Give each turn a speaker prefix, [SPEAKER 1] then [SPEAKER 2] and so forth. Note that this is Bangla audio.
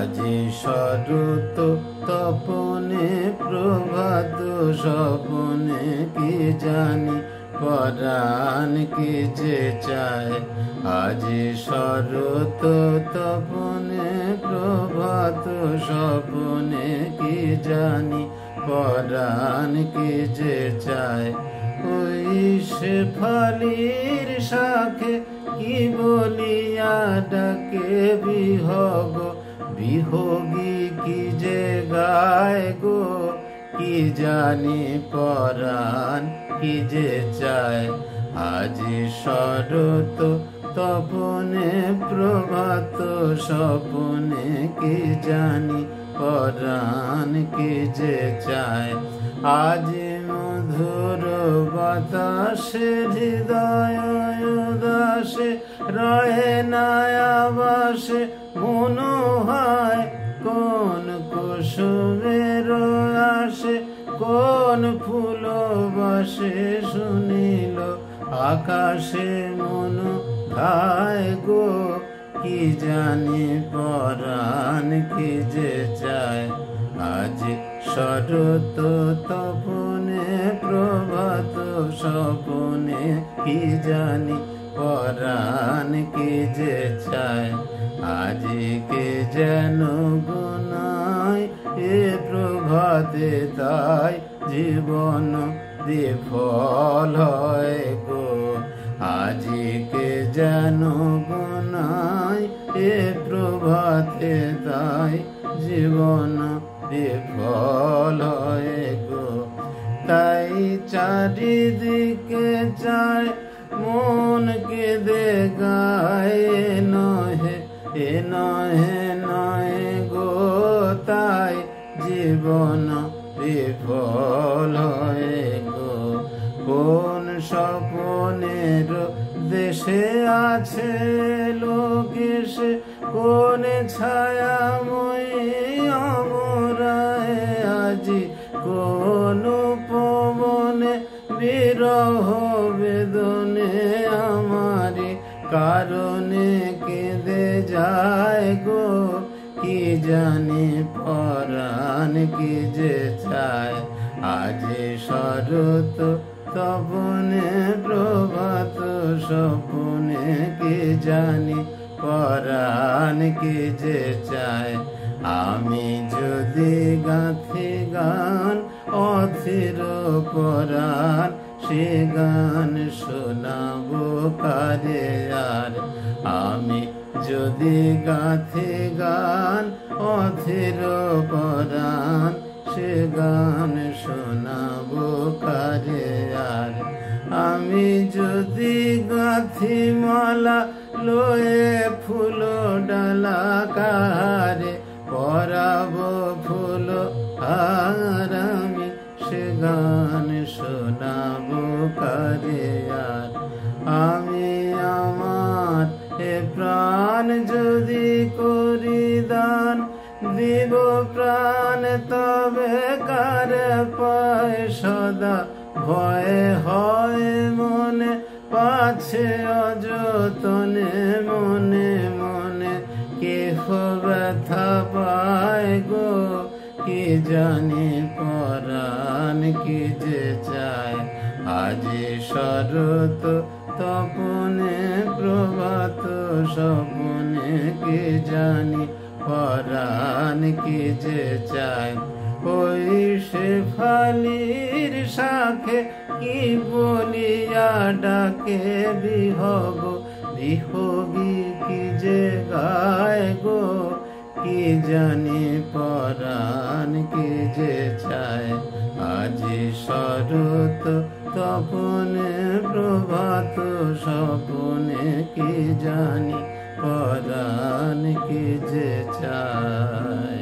[SPEAKER 1] আজি শরৎ তপনে প্রভাত স্বপনে কি জানি পরাণ কি যে চায়। আজি শরৎ তপনে প্রভাত স্বপনে কি জানি পরাণ কি যে চায়। ওই শেফালির শাখে কি বলিয়া ডাকে বিহগ, বিহগী কি যে গায় গো, কি জানি পরাণ কি যে চায়। আজি শরৎ তপনে প্রভাত স্বপনে কি জানি পরাণ কি যে চায়। আজি মধুর বাতাসে হৃদয় উদাসে রহে না আবাসে মনোহায়। কোন কুসুমের আসে কোন ফুল বাসে শুনিল আকাশে মন ধায় গো, কি জানি পরাণ কি যে চায়। আজি শরৎ তপনে প্রভাত স্বপনে কি জানি পরাণ কি যে চায়। আজিকে যেন গুনাই এ প্রভাতে তাই জীবন বিফল হয় গো। আজিকে যেন গুনাই এ প্রভাতে তাই জীবন বিফল হয় গো। তাই চারিদিকে চায় মন কেঁদে গায়, নহে এ নহে নহে গো, তাই জীবন বিফল হয় গো। কোন স্বপনের দেশে আছে লোকেশে, কোন ছায়াময়ী অমরায় আজি কোন পবনে বিরহ বেদনে আমারি কারণে কেঁদে যায় গো, কি জানি পরাণ কি যে চায়। আজি শরৎ তপনে প্রভাত স্বপনে কি জানি পরাণ কি যে চায়। আমি যদি গাথি গান অথির পরাণ, সে গান শোনাবো কারে আর। আমি যদি গাথি গান অথির পরাণ, সে গান শোনাবো কারে আর। আমি যদি গাথি মালা লয়ে ফুল ডালা, কাহারে পরাবো ফুল আর আমি সে গান শোনাবো কারে আর। আমি আমার এ প্রাণ যদি করি দান, দিব প্রাণ তবে কার পায় সদা ভয়ে হয় মনে পাছে অযতনে, মনে মনে কেহ ব্যথা পায় গো, কি জানি পরাণ কি যে চায়। আজি শরৎ তপনে প্রভাত স্বপনে কি জানি পরাণ কি যে চায়। ওই শেফালির শাখে কি বলিয়া ডাকে বিহগ, বিহগী কি যে গায় গো, কি জানি পরাণ কি যে চায়। আজি শরৎ তপনে প্রভাত স্বপনে কি জানি পরাণ কি যে চায়।